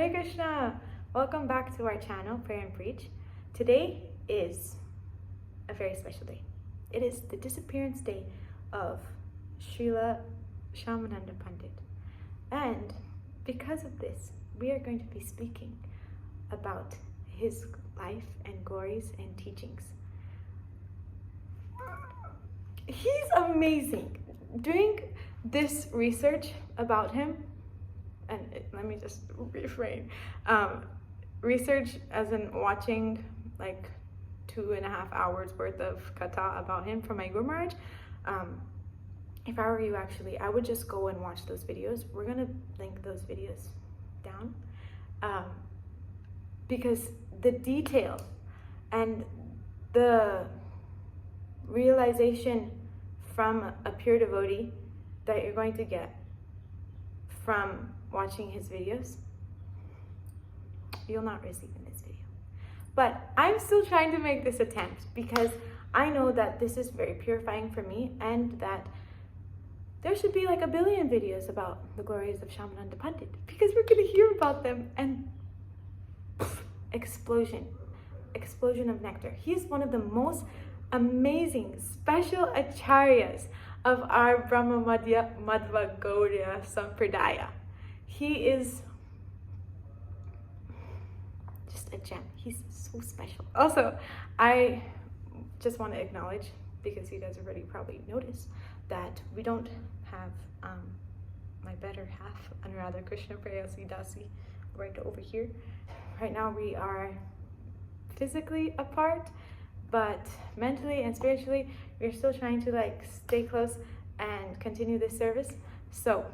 Hare Krishna! Welcome back to our channel, Pray and Preach. Today is a very special day. It is the disappearance day of Srila Shyamananda Pandit. And because of this, we are going to be speaking about his life and glories and teachings. He's amazing. Doing this research about him, and let me just refrain, research as in watching like 2.5 hours worth of katha about him from my Guru Maharaj. If I were you, actually, I would just go and watch those videos. We're gonna link those videos down because the detail and the realization from a pure devotee that you're going to get from watching his videos, you'll not receive in this video. But I'm still trying to make this attempt because I know that this is very purifying for me, and that there should be like 1 billion videos about the glories of Shyamananda Pandit, because we're going to hear about them and explosion of nectar. He's one of the most amazing special acharyas of our Brahma Madhva Gauriya Sampradaya. He is just a gem. He's so special. Also, I just want to acknowledge, because you guys already probably noticed, that we don't have my better half, Anuradha Krishna Prayasi Dasi, right over here. Right now we are physically apart, but mentally and spiritually we're still trying to like stay close and continue this service. So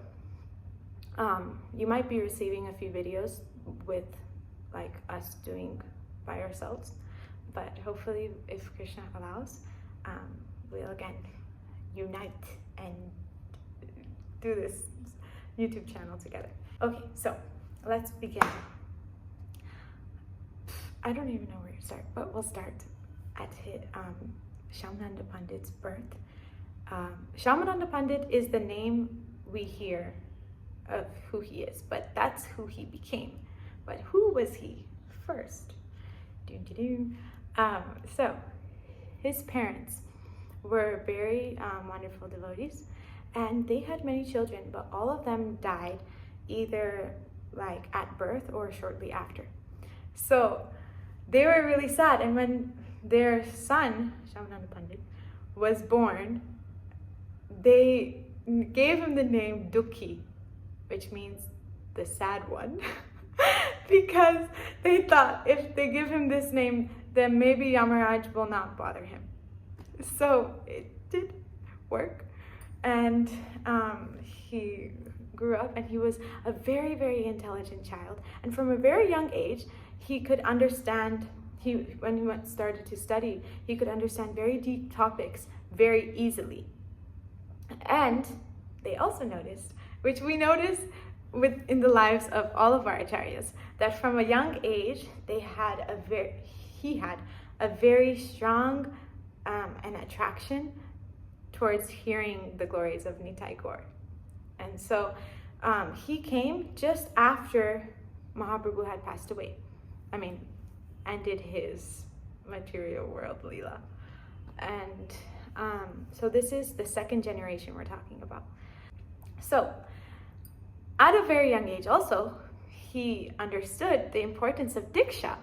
you might be receiving a few videos with like us doing by ourselves, but hopefully, if Krishna allows, we'll again unite and do this YouTube channel together. Okay, so let's begin. I don't even know where to start, but we'll start at Shyamananda Pandit's birth. Shyamananda Pandit is the name we hear of who he is, but that's who he became. But who was he first? So his parents were very wonderful devotees, and they had many children, but all of them died either like at birth or shortly after. So they were really sad, and when their son, Shyamananda Pandit, was born, they gave him the name Dukhi, which means the sad one, because they thought if they give him this name, then maybe Yamaraj will not bother him. So it did work, and he grew up, and he was a very, very intelligent child, and from a very young age, he could understand. When he started to study, he could understand very deep topics very easily. And they also noticed, which we notice in the lives of all of our acharyas, that from a young age he had a very strong an attraction towards hearing the glories of Nitai Gaur. And so he came just after Mahaprabhu had passed away. Ended his material world Leela. And so this is the second generation we're talking about. So at a very young age also, he understood the importance of Diksha,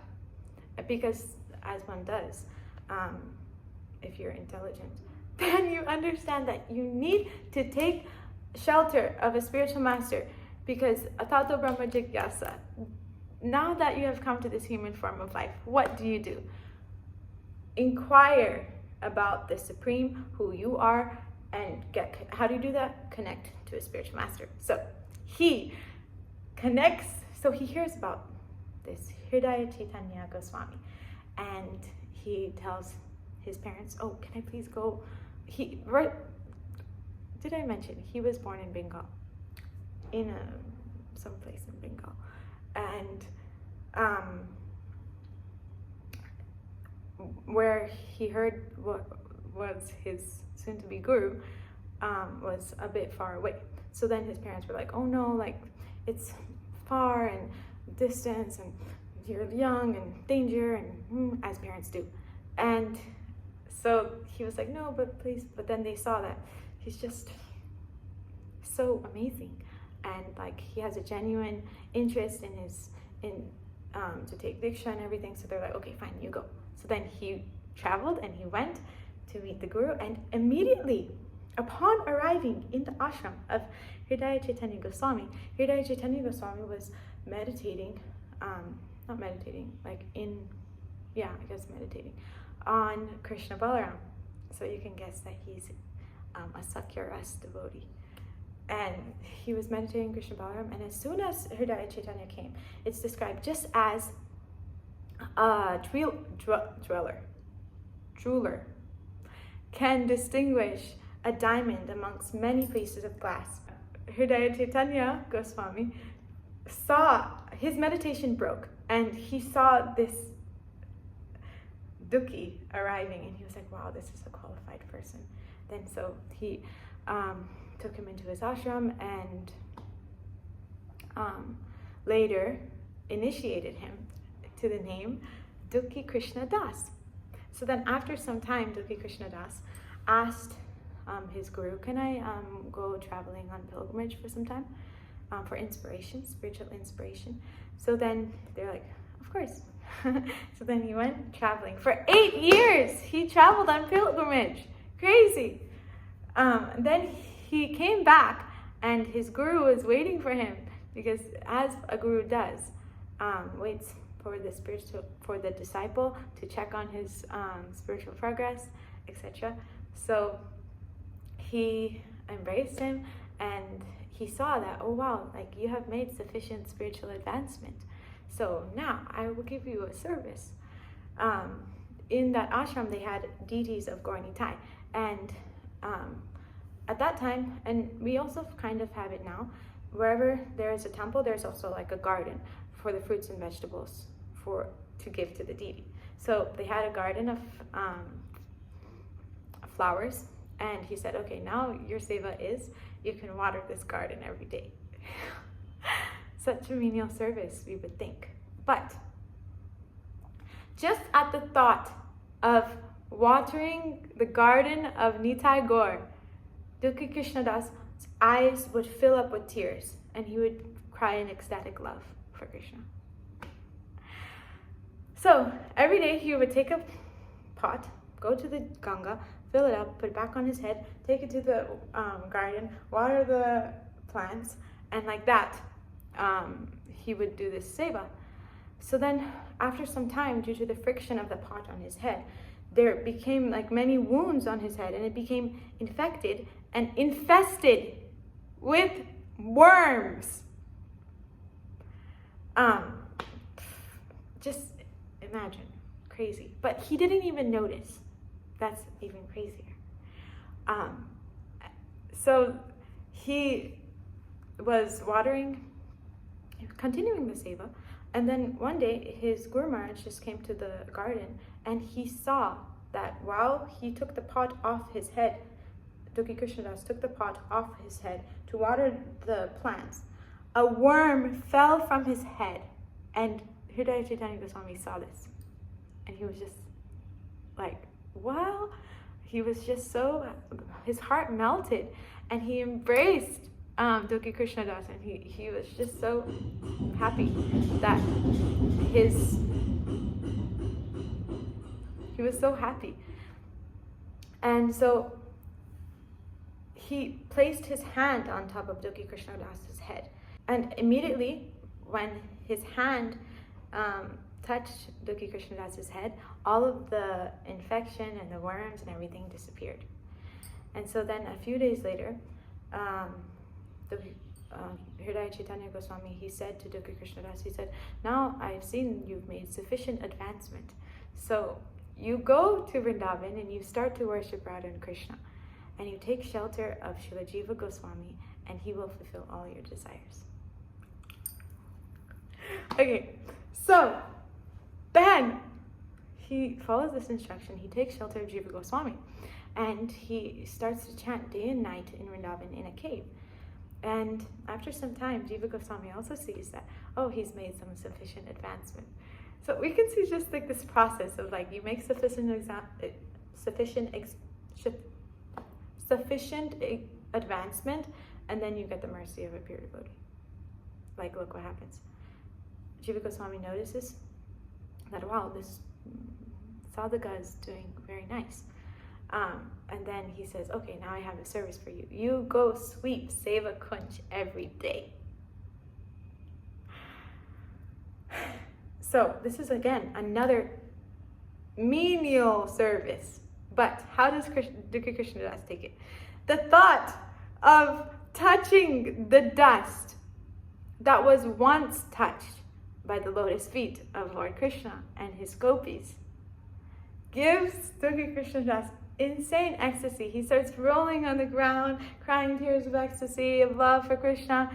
because as one does, if you're intelligent, then you understand that you need to take shelter of a spiritual master, because Atato Brahma Jigyasa, now that you have come to this human form of life, what do? Inquire about the Supreme, who you are, and how do you do that? Connect to a spiritual master. So he connects, so he hears about this Hridaya Chaitanya Goswami, and he tells his parents, oh, can I please go? Did I mention he was born in Bengal, in some place in Bengal, and where he heard what was his soon-to-be guru was a bit far away. So then his parents were like, oh no, like it's far, and distance, and you're young and danger, and as parents do. And so he was like, no, but please. But then they saw that he's just so amazing, and like he has a genuine interest in to take Diksha and everything. So they're like, okay, fine, you go. So then he traveled and he went to meet the Guru, and immediately upon arriving in the ashram of Hridaya Chaitanya Goswami, Hridaya Chaitanya Goswami was meditating, not meditating, meditating on Krishna Balaram. So you can guess that he's a Sakya Ras devotee. And he was meditating Krishna Balaram, and as soon as Hridaya Chaitanya came, it's described just as a jeweler can distinguish a diamond amongst many pieces of glass. Hridaya Chaitanya Goswami saw, his meditation broke, and he saw this Dukhi arriving, and he was like, wow, this is a qualified person. Then so he took him into his ashram, and later initiated him to the name Dukhi Krishna Das. So then after some time, Dukhi Krishna Das asked his guru, can I go traveling on pilgrimage for some time for inspiration, spiritual inspiration? So then they're like, of course. So then he went traveling for 8 years. He traveled on pilgrimage. Crazy. Then he came back, and his guru was waiting for him, because as a guru does, waits for the disciple to check on his spiritual progress, etc. So he embraced him, and he saw that, oh wow, like you have made sufficient spiritual advancement. So now I will give you a service. In that ashram, they had deities of Gaur Nitai, and at that time, and we also kind of have it now, wherever there is a temple, there's also like a garden for the fruits and vegetables to give to the deity. So they had a garden of flowers, and he said, okay, now your seva is, you can water this garden every day. Such a menial service, we would think. But just at the thought of watering the garden of Nitai Gaur, Dukhi Krishna Das' eyes would fill up with tears, and he would cry in ecstatic love for Krishna. So every day he would take a pot, go to the Ganga, fill it up, put it back on his head, take it to the garden, water the plants, and like that, he would do this seva. So then, after some time, due to the friction of the pot on his head, there became like many wounds on his head, and it became infected and infested with worms. Just imagine, crazy. But he didn't even notice. That's even crazier. So he was continuing the seva, and then one day his Guru Maharaj just came to the garden, and he saw that while he took the pot off his head, Dukhi Krishna Das took the pot off his head to water the plants, a worm fell from his head, and Hridaya Chaitanya Goswami saw this, and he was just like, wow. He was just his heart melted, and he embraced Dukhi Krishna Das, and he was just so happy that he was so happy. And so he placed his hand on top of Dukhi Krishna Das's head, and immediately when his hand touched Dukhi Krishna Das's head, all of the infection and the worms and everything disappeared. And so then a few days later, Hridaya Chaitanya Goswami, he said to Dukhi Krishna Das, he said, now I've seen you've made sufficient advancement. So you go to Vrindavan and you start to worship Radha and Krishna, and you take shelter of Srila Jiva Goswami, and he will fulfill all your desires. Okay, so then he follows this instruction. He takes shelter of Jiva Goswami, and he starts to chant day and night in Vrindavan in a cave. And after some time, Jiva Goswami also sees that, oh, he's made some sufficient advancement. So we can see just like this process of like, you make sufficient advancement, and then you get the mercy of a pure devotee. Like, look what happens. Jiva Goswami notices that, wow, this sadhaka is doing very nice. And then he says, okay, now I have a service for you. You go sweep Seva Kunj every day. So this is again another menial service. But how does Dukhi Krishnadas take it? The thought of touching the dust that was once touched by the lotus feet of Lord Krishna and his gopis gives Dukhi Krishnadas insane ecstasy. He starts rolling on the ground, crying tears of ecstasy, of love for Krishna.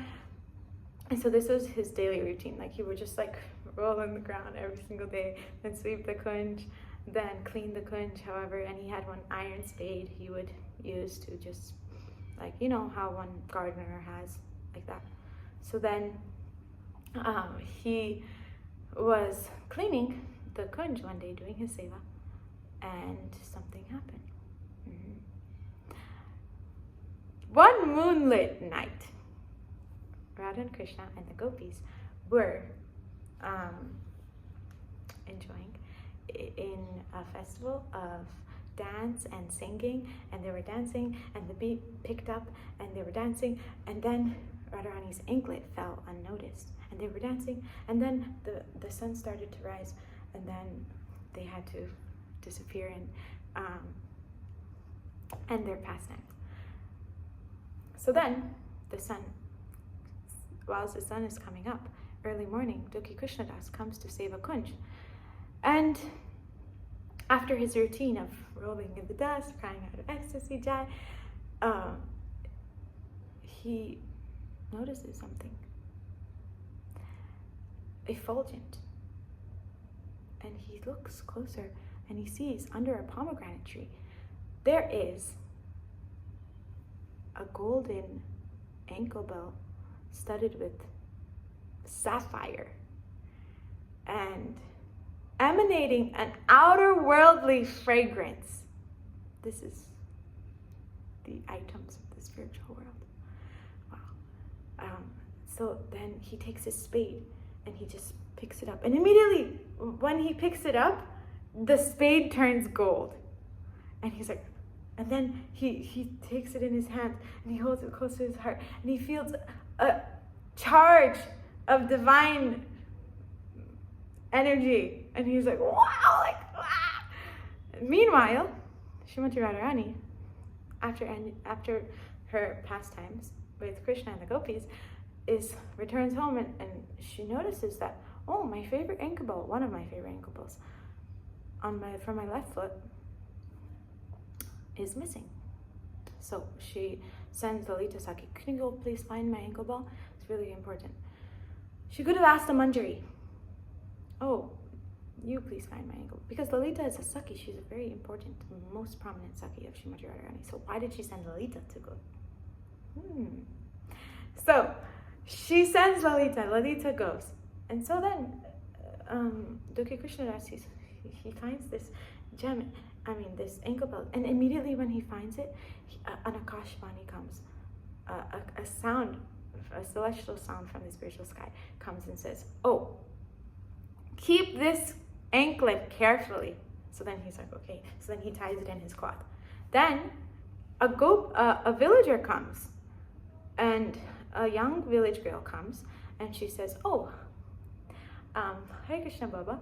And so this was his daily routine. Like, he would just like roll on the ground every single day, then sweep the kunj, then clean the kunj, however. And he had one iron spade he would use to just, like, you know how one gardener has, like that. So then he was cleaning the kunj one day, doing his seva, and something happened. One moonlit night, Radha and Krishna and the gopis were enjoying in a festival of dance and singing, and they were dancing, and the beat picked up, and they were dancing, and then Radharani's anklet fell unnoticed, and they were dancing, and then the sun started to rise, and then they had to disappear and end their pastime. So then, whilst the sun is coming up, early morning, Dukhi Krishnadas comes to Seva Kunj. And after his routine of rolling in the dust, crying out of ecstasy, Jai, he notices something effulgent. And he looks closer, and he sees under a pomegranate tree, there is a golden ankle bell studded with sapphire and emanating an outer-worldly fragrance. This is the items of the spiritual world. Wow. So then he takes his spade and he just picks it up. And immediately when he picks it up, the spade turns gold. And he's like, and then he takes it in his hand and he holds it close to his heart, and he feels a charge of divine energy, and he's like, wow, like, ah. Meanwhile, Srimati Radharani, after her pastimes with Krishna and the gopis, returns home, and she notices that, oh, my favorite ankle bell, one of my favorite ankle bells, from my left foot, is missing. So she sends Lalita Saki, can you go please find my ankle bell? It's really important. She could have asked the Manjari, oh, you please find my ankle. Because Lalita is a Saki, she's a very important, most prominent Saki of Srimati Radharani. So why did she send Lalita to go? So she sends Lalita goes. And so then Dukhi Krishnadas, he finds this gem, this ankle belt, and immediately when he finds it, an Akashvani comes, a sound, a celestial sound from the spiritual sky comes and says, oh, keep this anklet carefully. So then he's like, okay. So then he ties it in his cloth. Then a villager comes, and a young village girl comes, and she says, oh, Hare Krishna Baba,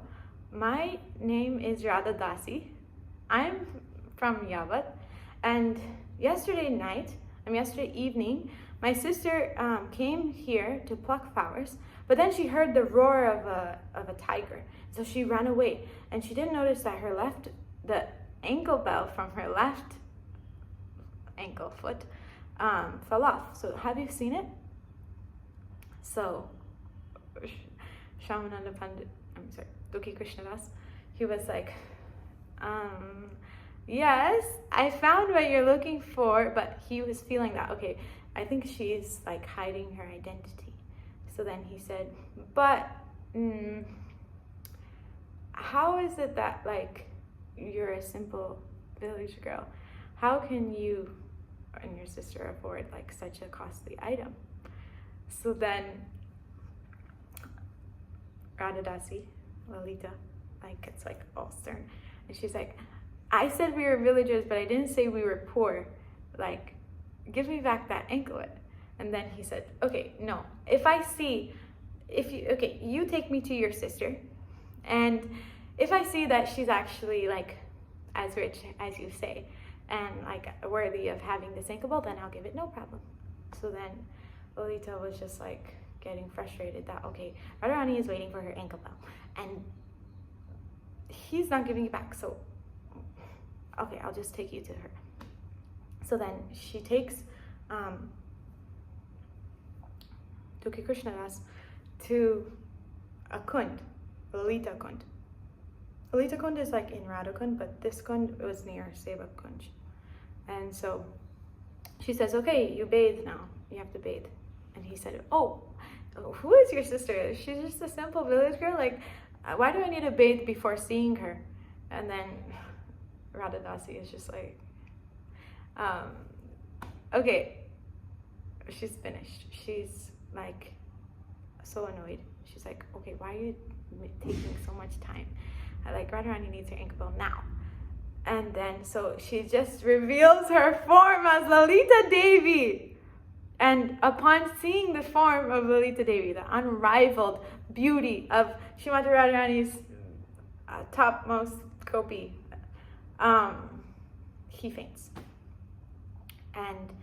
my name is Radha Dasi. I'm from Yavat, and yesterday evening, my sister came here to pluck flowers, but then she heard the roar of a tiger, so she ran away, and she didn't notice that the ankle bell from her left ankle foot fell off. So have you seen it? So Shyamananda Pandit, Dukhi Krishnadas, he was like, yes, I found what you're looking for, but he was feeling that, okay, I think she's like hiding her identity. So then he said, but how is it that like you're a simple village girl? How can you and your sister afford like such a costly item? So then Radhadasi, Lalita, like gets like all stern, and she's like, I said we were villagers, but I didn't say we were poor. Like, give me back that anklet. And then he said, okay, no, you take me to your sister, and if I see that she's actually like as rich as you say, and like worthy of having this anklet, then I'll give it, no problem. So then Lolita was just like getting frustrated that, okay, Radharani is waiting for her anklet, and he's not giving it back, so okay, I'll just take you to her. So then she takes Duki Krishnadas to a kund, Lalita Kund. Lalita Kund is like in Radha Kund, but this Kund was near Seva Kunj. And so she says, okay, you bathe now. You have to bathe. And he said, oh, who is your sister? She's just a simple village girl. Like, why do I need to bathe before seeing her? And then Radhadasi is just like, okay, she's finished. She's like so annoyed. She's like, okay, why are you taking so much time? Like, Radharani needs her anklet now. And then so she just reveals her form as Lalita Devi. And upon seeing the form of Lalita Devi, the unrivaled beauty of Srimati Radharani's topmost gopi, he faints. And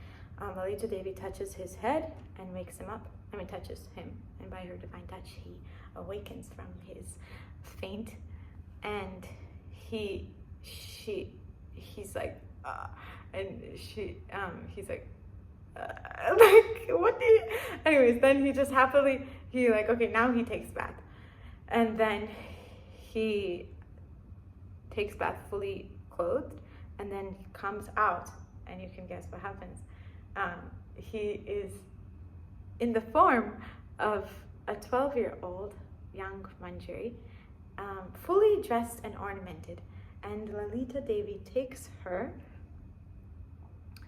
Lalita Devi touches his head and wakes him up. Touches him. And by her divine touch, he awakens from his faint. And he's like, he's like, like, what do you... Anyways, then he just happily, okay, now he takes bath. And then he takes bath fully clothed, and then he comes out, and you can guess what happens. He is in the form of a 12-year-old young Manjari, fully dressed and ornamented, and Lalita Devi takes her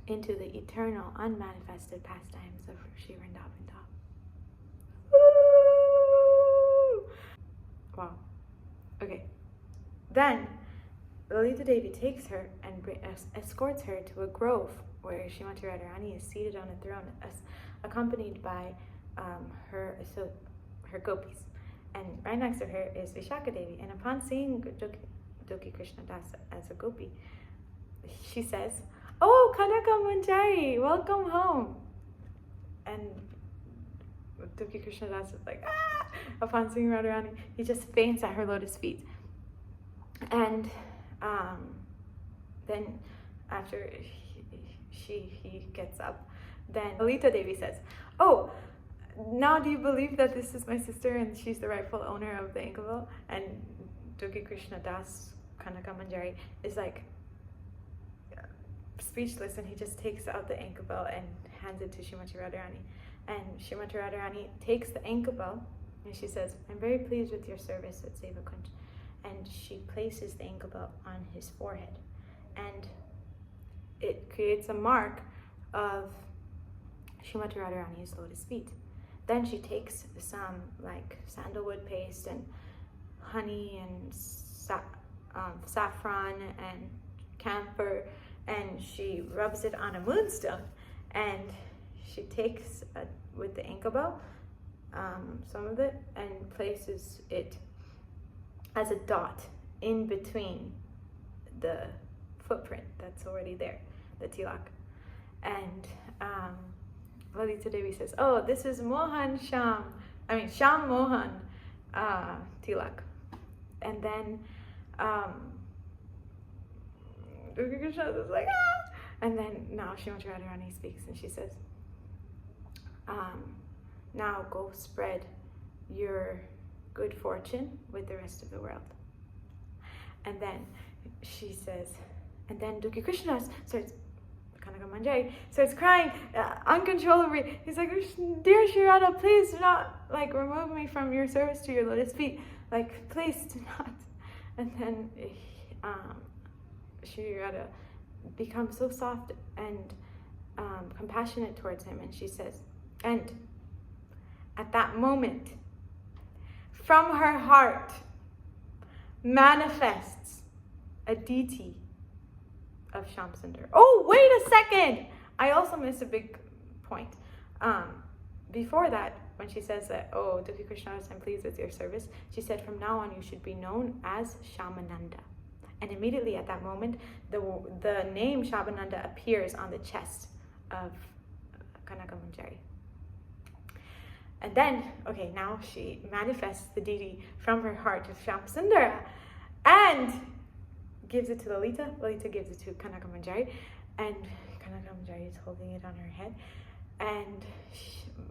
into the eternal, unmanifested pastimes of Shri Vrindavan. Wow. Okay. Then Lalita Devi takes her and escorts her to a grove where Srimati Radharani is seated on a throne, accompanied by her gopis. And right next to her is Vishaka Devi. And upon seeing Duki Krishnadas as a gopi, she says, oh, Kanaka Manjari, welcome home. And Duki Krishnadas is like, ah! Upon seeing Radharani, he just faints at her lotus feet. And then after he gets up, then Lalita Devi says, oh, now do you believe that this is my sister and she's the rightful owner of the anklet? And Duki Krishnadas, Kanaka Manjari, is like speechless, and he just takes out the anklet and hands it to Srimati Radharani. And Srimati Radharani takes the anklet and she says, I'm very pleased with your service at Seva Kunj. And she places the anklet on his forehead, and it creates a mark of Srimati Radharani's lotus feet. Then she takes some like sandalwood paste and honey and saffron and camphor, and she rubs it on a moonstone, and she takes with the anklet some of it and places it as a dot in between the footprint that's already there, the tilak. And Lalita Devi says, oh, this is Sham Mohan tilak. And then Krishna is like, ah! And then now Srimati Radharani speaks, and she says, now go spread your good fortune with the rest of the world. And then she says, and then Duki Krishna starts Kanaka Manjari starts crying uncontrollably. He's like, dear Sri Radha, please do not like remove me from your service to your lotus feet. Like, please do not. And then Sri Radha becomes so soft and compassionate towards him, and she says, and at that moment, from her heart manifests a deity of Shyamsundar. Oh, wait a second! I also missed a big point. Before that, when she says that, oh, Duki Krishna, I'm pleased with your service, she said, from now on you should be known as Shamananda. And immediately at that moment, the name Shamananda appears on the chest of Kanaka Manjari. And then, okay, now she manifests the deity from her heart of Shyamsundara and gives it to Lalita. Lalita gives it to Kanaka Manjari, and Kanaka Manjari is holding it on her head. And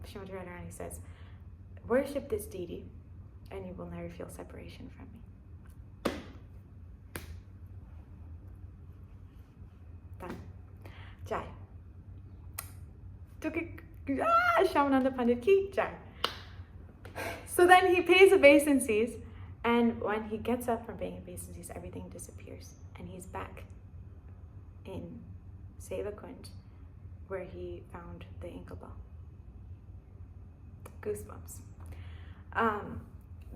Srimati Radharani says, worship this deity and you will never feel separation from me. Done. Jai. Shyamananda Pandit ki jai. So then he pays obeisances, and when he gets up from paying obeisances, everything disappears, and he's back in Seva Kunj, where he found the ankle ball. Goosebumps.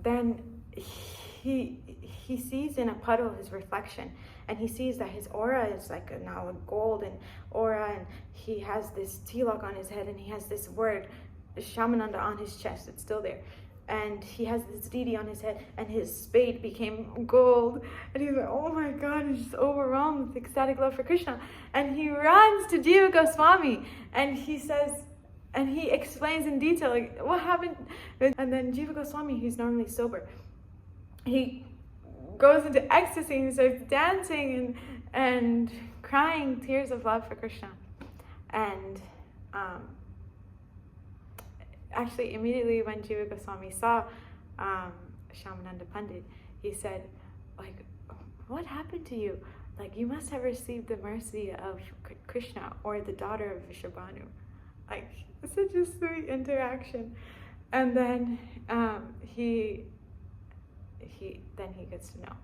Then he sees in a puddle his reflection, and he sees that his aura is like now a golden aura, and he has this tilak on his head, and he has this word Shamananda on his chest. It's still there, and he has this deity on his head, and his spade became gold, and he's like, oh my God, he's just overwhelmed with ecstatic love for Krishna. And he runs to Jiva Goswami, and he says, and he explains in detail like what happened. And then Jiva Goswami, he's normally sober, he goes into ecstasy and starts dancing and crying tears of love for Krishna. And actually immediately when Jiva Goswami saw Shyamananda Pandit, he said, like, what happened to you? Like, you must have received the mercy of Krishna or the daughter of Vishabhanu. Like, such a sweet interaction. And then he gets to know.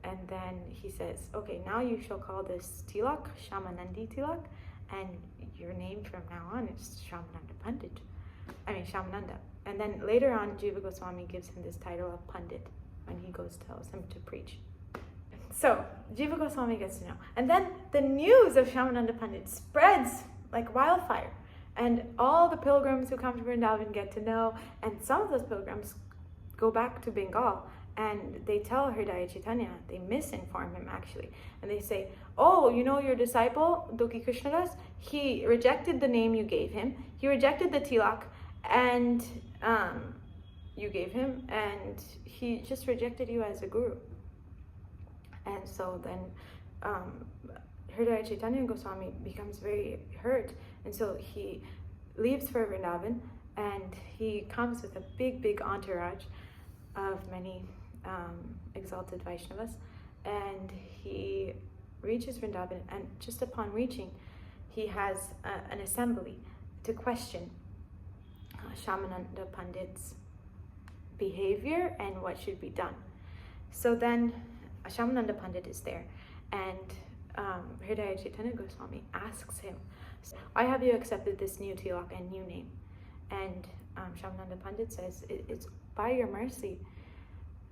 And then he says, okay, now you shall call this tilak Shamanandi tilak, and your name from now on is Shamananda. And then later on, Jiva Goswami gives him this title of Pandit when he tells him to preach. So Jiva Goswami gets to know. And then the news of Shyamananda Pandit spreads like wildfire. And all the pilgrims who come to Vrindavan get to know. And some of those pilgrims go back to Bengal, and they tell Hridaya Chaitanya, they misinform him actually. And they say, oh, you know your disciple, Duki Krishnadas, he rejected the name you gave him. He rejected the tilak and you gave him, and he just rejected you as a guru. And so then Hridaya Chaitanya Goswami becomes very hurt, and so he leaves for Vrindavan, and he comes with a big entourage of many exalted Vaishnavas, and he reaches Vrindavan, and just upon reaching, he has an assembly to question Shyamananda Pandit's behavior and what should be done. So then Shyamananda Pandit is there, and Hridaya Chaitanya Goswami asks him, why have you accepted this new tilak and new name? And Shyamananda Pandit says, it's by your mercy.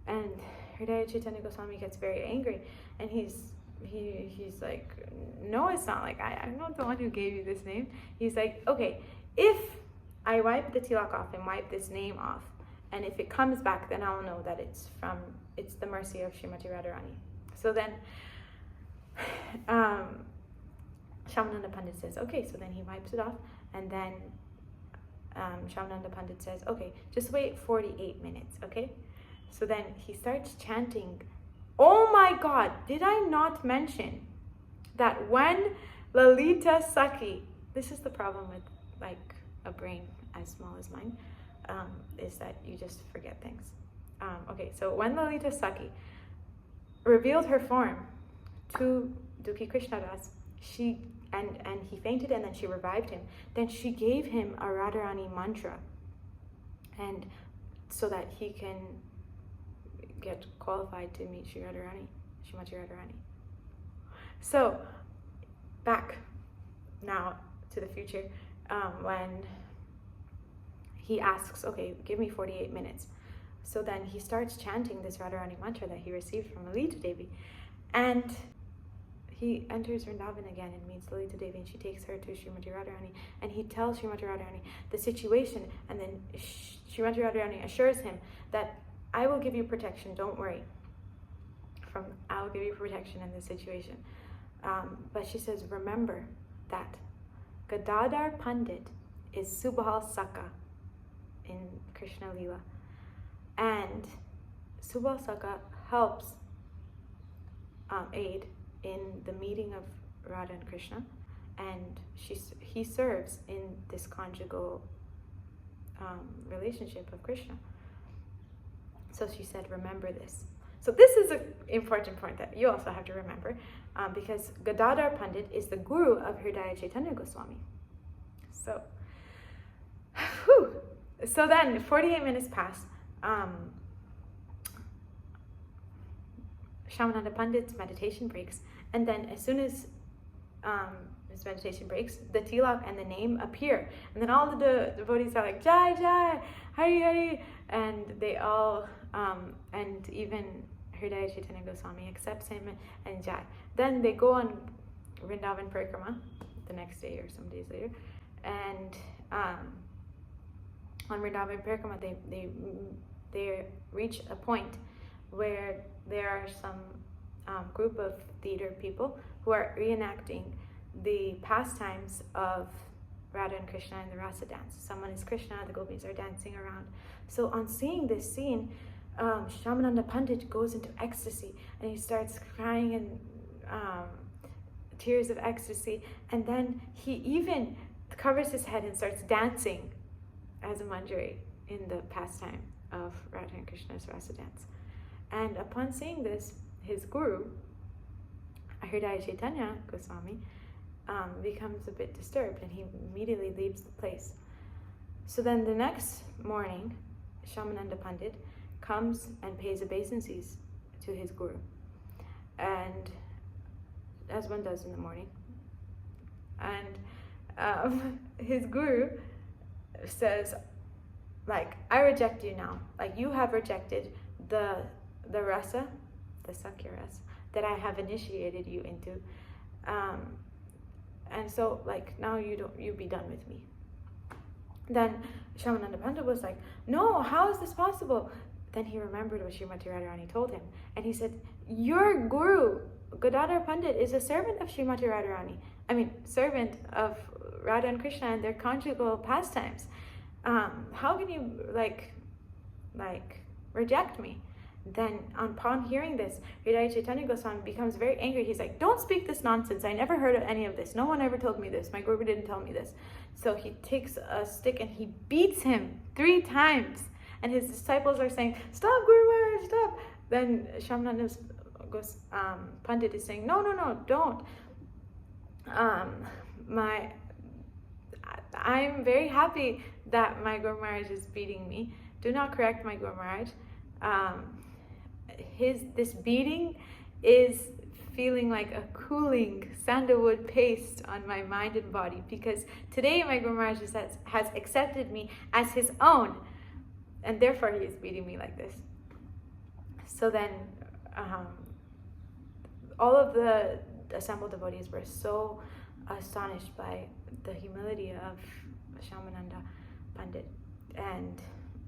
And Hridaya Chaitanya Goswami gets very angry, and he's like, no, it's not. Like, I'm not the one who gave you this name. He's like, okay, if I wipe the tilak off and wipe this name off, and if it comes back, then I'll know that it's the mercy of Srimati Radharani. So then Shyamananda Pandit says, okay, so then he wipes it off, and then Shyamananda Pandit says, okay, just wait 48 minutes, okay? So then he starts chanting, oh my God, did I not mention that when Lalita Sakhi, this is the problem with like a brain as small as mine, is that you just forget things. Okay, so when Lalita Sakhi revealed her form to Duki Krishnadas, she and he fainted, and then she revived him. Then she gave him a Radharani mantra, and so that he can get qualified to meet Srimati Radharani. So back now to the future, when he asks, okay, give me 48 minutes. So then he starts chanting this Radharani mantra that he received from Lalita Devi, and he enters Vrindavan again and meets Lalita Devi, and she takes her to Srimati Radharani, and he tells Srimati Radharani the situation, and then Srimati Radharani assures him that I will give you protection, don't worry. I will give you protection in this situation. But she says, remember that Gadadhar Pandit is Subhal Saka in Krishna Leela. And Subhal Saka helps aid in the meeting of Radha and Krishna, and he serves in this conjugal relationship of Krishna. So she said, remember this. So this is an important point that you also have to remember, because Gadadhar Pandit is the guru of Hridaya Chaitanya Goswami. So, so then 48 minutes pass. Shyamananda Pandit's meditation breaks, and then as soon as his meditation breaks, the tilak and the name appear, and then all the devotees are like, Jai Jai, Hari Hari, and they all, and even Hridaya Chaitanya Goswami accepts him and Jai. Then they go on Vrindavan Parikrama the next day or some days later, and on Vrindavan Parikrama they reach a point where there are some group of theater people who are reenacting the pastimes of Radha and Krishna in the Rasa dance. Someone is Krishna, the gopis are dancing around. So on seeing this scene, Shyamananda Pandit goes into ecstasy, and he starts crying in tears of ecstasy, and then he even covers his head and starts dancing as a manjari in the pastime of Radha and Krishna's Rasa dance. And upon seeing this, his guru, Hridaya Chaitanya Goswami, becomes a bit disturbed, and he immediately leaves the place. So then the next morning, Shyamananda Pandit comes and pays obeisances to his guru, and as one does in the morning. And his guru says, like, I reject you now. Like, you have rejected the rasa, the Sakya rasa, that I have initiated you into. And so, like, now you be done with me. Then Shyamananda Pandit was like, no, how is this possible? Then he remembered what Srimati Radharani told him. And he said, your guru, Gadadhar Pandit, is a servant of Srimati Radharani. I mean, servant of Radha and Krishna and their conjugal pastimes. How can you, like reject me? Then upon hearing this, Hridaya Chaitanya Goswami becomes very angry. He's like, don't speak this nonsense. I never heard of any of this. No one ever told me this. My guru didn't tell me this. So he takes a stick and he beats him 3 times. And his disciples are saying, stop, Guru Maharaj, stop. Then Shyamananda Pandit is saying, no, don't. I'm very happy that my Guru Maharaj is beating me. Do not correct my Guru Maharaj. This beating is feeling like a cooling sandalwood paste on my mind and body, because today my Guru Maharaj has accepted me as his own, and therefore he is beating me like this. So then all of the assembled devotees were so astonished by the humility of Shyamananda Pandit, and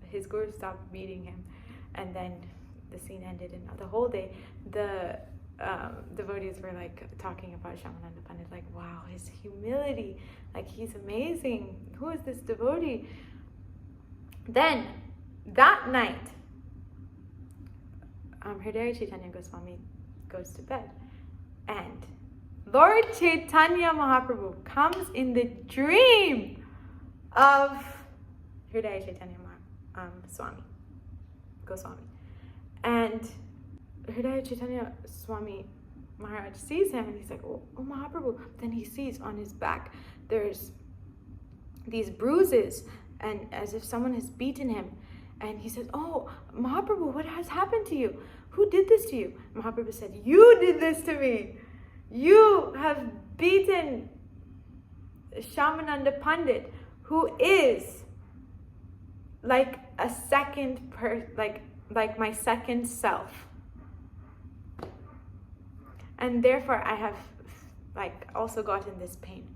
his guru stopped beating him, and then the scene ended. And the whole day the devotees were like talking about Shyamananda Pandit, like, wow, his humility, like, he's amazing, who is this devotee? Then that night, Hridaya Chaitanya Goswami goes to bed, and Lord Chaitanya Mahaprabhu comes in the dream of Hridaya Chaitanya Goswami. And Hridaya Chaitanya Maharaj sees him and he's like, oh Mahaprabhu. Then he sees on his back there's these bruises and as if someone has beaten him. And he says, oh Mahaprabhu, what has happened to you? Who did this to you? Mahaprabhu said, you did this to me. You have beaten Shyamananda Pandit, who is like a second like my second self. And therefore I have like also gotten this pain.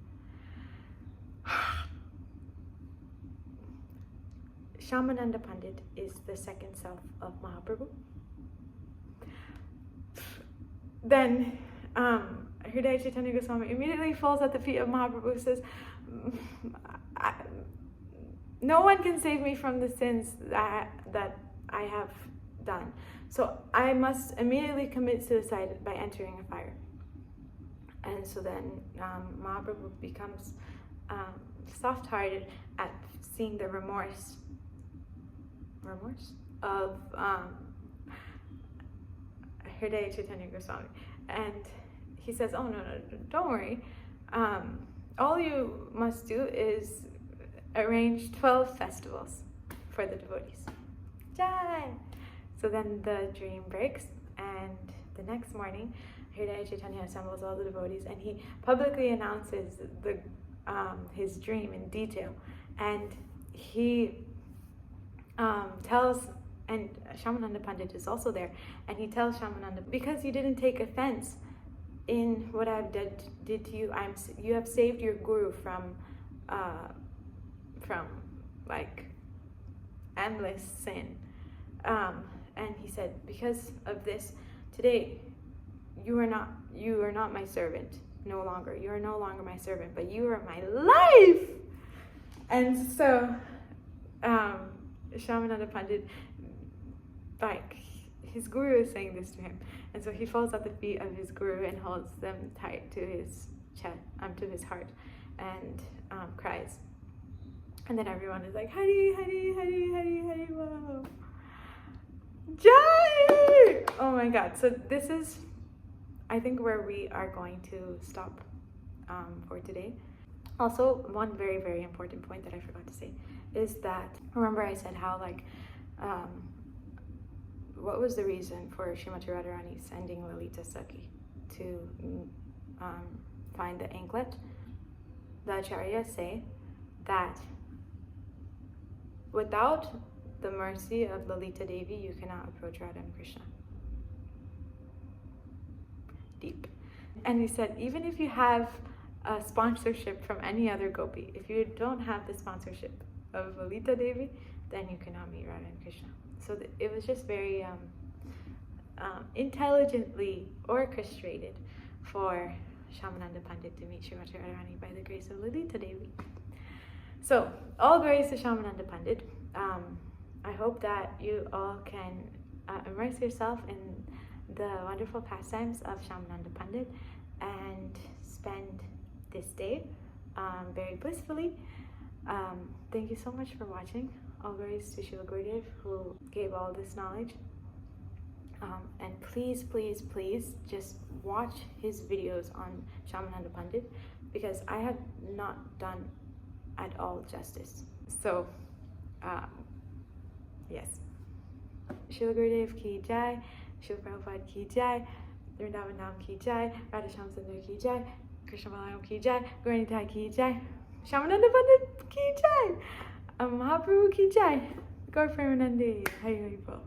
Shyamananda Pandit is the second self of Mahaprabhu. Then Hridaya Chaitanya Goswami immediately falls at the feet of Mahaprabhu and says, no one can save me from the sins that I have done. So I must immediately commit suicide by entering a fire. And so then Mahaprabhu becomes soft-hearted at seeing the remorse of Hridaya Chaitanya Goswami. And he says, oh no, don't worry. All you must do is arrange 12 festivals for the devotees. Jai! So then the dream breaks, and the next morning, Hridaya Chaitanya assembles all the devotees, and he publicly announces his dream in detail. And he tells, and Shyamananda Pandit is also there, and he tells Shyamananda, because you didn't take offense in what I did to you, you have saved your guru from like endless sin. And he said, because of this, today you are not my servant no longer. You are no longer my servant, but you are my life. And so Shyamananda Pandit, like his guru is saying this to him, and so he falls at the feet of his guru and holds them tight to his chest, to his heart, and cries. And then everyone is like, Hari, Hari, Hari, Hari, Hari, wow. Jai! Oh my God. So this is, I think, where we are going to stop for today. Also, one very, very important point that I forgot to say is that, remember I said how like, what was the reason for Srimati Radharani sending Lalita Sakhi to find the anklet? The Acharyas say that without the mercy of Lalita Devi, you cannot approach Radha and Krishna. Deep. And he said, even if you have a sponsorship from any other gopi, if you don't have the sponsorship of Lalita Devi, then you cannot meet Radha and Krishna. So it was just very intelligently orchestrated for Shyamananda Pandit to meet Srimati Radharani by the grace of Lalita Devi. So, all glories to Shyamananda Pandit. I hope that you all can immerse yourself in the wonderful pastimes of Shyamananda Pandit and spend this day very blissfully. Thank you so much for watching. All glories to Srila Gurudev, who gave all this knowledge. And please, please, please just watch his videos on Shyamananda Pandit, because I have not done at all justice. So, yes. Srila Gurudev ki jai, Srila Prabhupada ki jai, Vrindavan Dham ki jai, Radha Shyam Sundar ki jai, Krishna Balayam ki jai, Gaura Nitai ki jai, Shyamananda Pandit ki jai, Mahaprabhu ki jai, Gaur Premanande, Hari Hari Bol.